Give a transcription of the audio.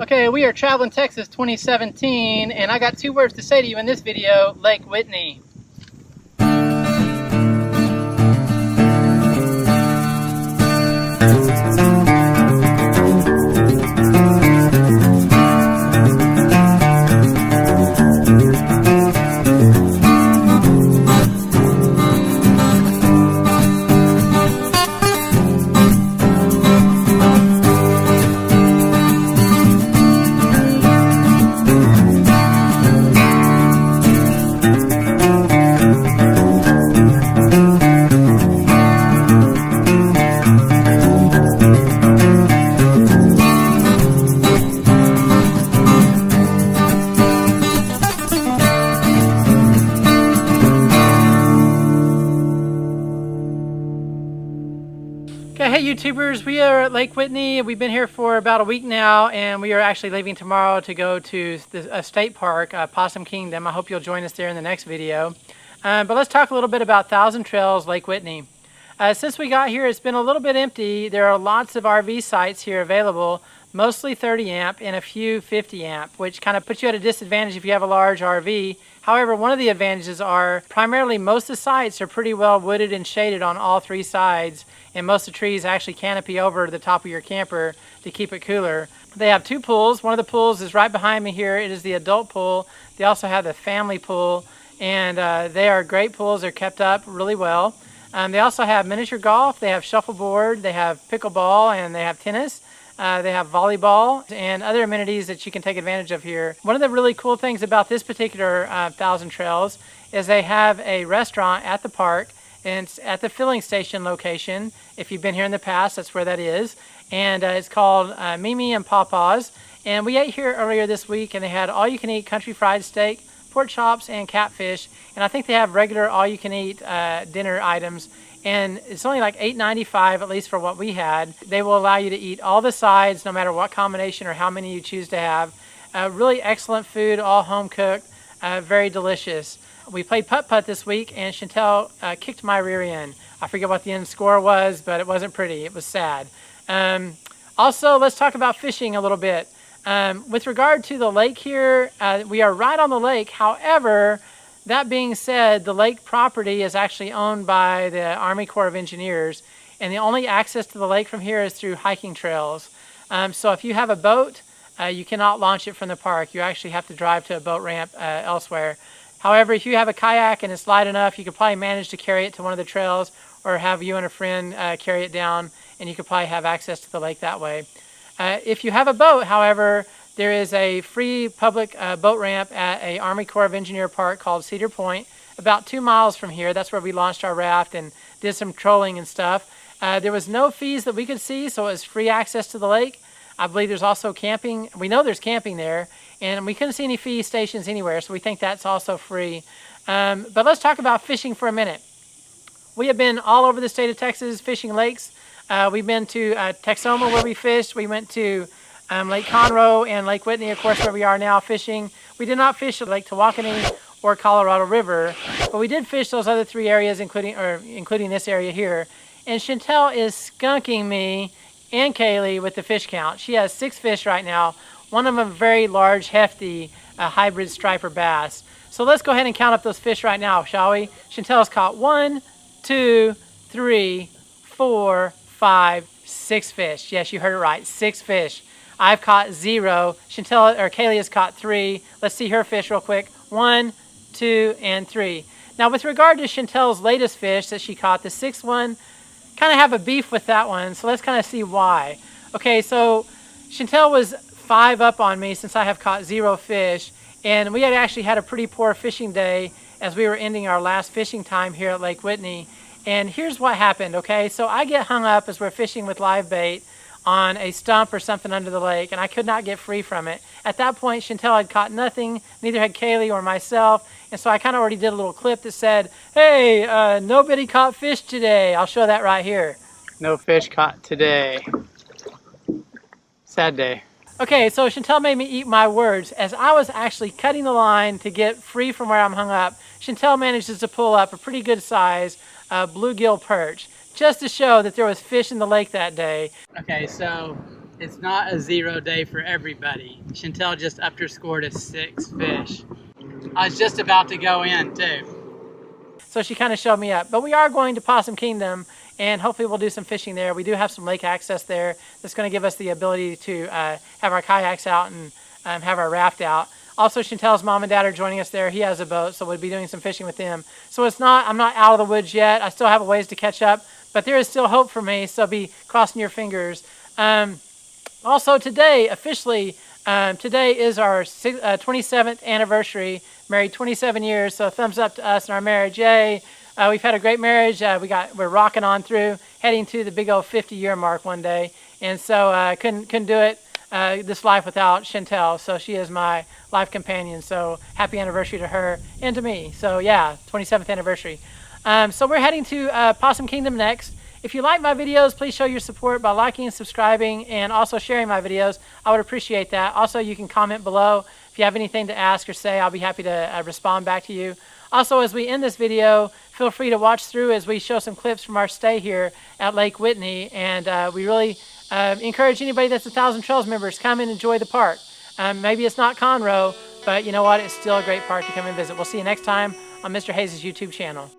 Okay, we are traveling Texas 2017, and I got two words to say to you in this video: Lake Whitney. Okay, hey YouTubers, we are at Lake Whitney. We've been here for about a week now, and we are actually leaving tomorrow to go to a state park, Possum Kingdom. I hope you'll join us there in the next video. But let's talk a little bit about Thousand Trails, Lake Whitney. Since we got here, it's been a little bit empty. There are lots of RV sites here available, mostly 30 amp and a few 50 amp, which kind of puts you at a disadvantage if you have a large RV. However, one of the advantages are primarily most of the sites are pretty well wooded and shaded on all three sides, and most of the trees actually canopy over the top of your camper to keep it cooler. They have two pools. One of the pools is right behind me here. It is the adult pool. They also have the family pool, and they are great pools. They're kept up really well. They also have miniature golf. They have shuffleboard. They have pickleball, and they have tennis. They have volleyball and other amenities that you can take advantage of here. One of the really cool things about this particular Thousand Trails is they have a restaurant at the park, and it's at the filling station location. If you've been here in the past, that's where that is. And it's called Mimi and Pawpaws. And we ate here earlier this week, and they had all-you-can-eat country fried steak, pork chops, and catfish. And I think they have regular all-you-can-eat dinner items. And it's only like $8.95, at least for what we had. They will allow you to eat all the sides, no matter what combination or how many you choose to have. Really excellent food, all home cooked, very delicious. We played putt-putt this week, and Chantell kicked my rear end. I forget what the end score was, but it wasn't pretty. It was sad. Also, let's talk about fishing a little bit. With regard to the lake here, we are right on the lake. However, that being said, the lake property is actually owned by the Army Corps of Engineers, and the only access to the lake from here is through hiking trails. So if you have a boat, you cannot launch it from the park. You actually have to drive to a boat ramp elsewhere. However, if you have a kayak and it's light enough, you could probably manage to carry it to one of the trails, or have you and a friend carry it down, and you could probably have access to the lake that way. If you have a boat, however, there is a free public boat ramp at a Army Corps of Engineer park called Cedar Point, about 2 miles from here. That's where we launched our raft and did some trolling and stuff. There was no fees that we could see, so it was free access to the lake. I believe there's also camping. We know there's camping there, and we couldn't see any fee stations anywhere, so we think that's also free. But let's talk about fishing for a minute. We have been all over the state of Texas fishing lakes. We've been to Texoma, where we fished. We went to Lake Conroe and Lake Whitney, of course, where we are now fishing. We did not fish at Lake Tawakoni or Colorado River, but we did fish those other three areas, including this area here. And Chantell is skunking me and Kaylee with the fish count. She has 6 fish right now. One of them a very large, hefty hybrid striper bass. So let's go ahead and count up those fish right now, shall we? Chantell's caught 1, 2, 3, 4, 5, 6 fish. Yes, you heard it right, 6 fish. I've caught 0. Kaylee has caught 3. Let's see her fish real quick. 1, 2, and 3. Now, with regard to Chantell's latest fish that she caught, the 6th one, kind of have a beef with that one. So let's kind of see why. Okay, so Chantell was 5 up on me since I have caught 0 fish, and we had actually had a pretty poor fishing day as we were ending our last fishing time here at Lake Whitney. And here's what happened. Okay, so I get hung up as we're fishing with live bait on a stump or something under the lake, and I could not get free from it. At that point, Chantell had caught nothing, neither had Kaylee or myself, and so I kind of already did a little clip that said, hey, nobody caught fish today. I'll show that right here. No fish caught today. Sad day. Okay, so Chantell made me eat my words. As I was actually cutting the line to get free from where I'm hung up, Chantell manages to pull up a pretty good size bluegill perch, just to show that there was fish in the lake that day. Okay, so It's not a 0 day for everybody. Chantell just upped her score to 6 fish. I was just about to go in too. So she kind of showed me up. But we are going to Possum Kingdom, and hopefully we'll do some fishing there. We do have some lake access there that's going to give us the ability to have our kayaks out and have our raft out. Also, Chantell's mom and dad are joining us there. He has a boat, so we'll be doing some fishing with them. So I'm not out of the woods yet. I still have a ways to catch up, but there is still hope for me, so be crossing your fingers. Also today, officially, today is our 27th anniversary, married 27 years, so thumbs up to us and our marriage, yay. We've had a great marriage. We're rocking on through, heading to the big old 50-year mark one day, and so couldn't do it this life without Chantell. So she is my life companion. So happy anniversary to her and to me. So yeah, 27th anniversary. So we're heading to Possum Kingdom next. If you like my videos, please show your support by liking and subscribing and also sharing my videos. I would appreciate that. Also, you can comment below. If you have anything to ask or say, I'll be happy to respond back to you. Also, as we end this video, feel free to watch through as we show some clips from our stay here at Lake Whitney. And we really encourage anybody that's 1,000 Trails members, come and enjoy the park. Maybe it's not Conroe, but you know what? It's still a great park to come and visit. We'll see you next time on Mr. Hayes' YouTube channel.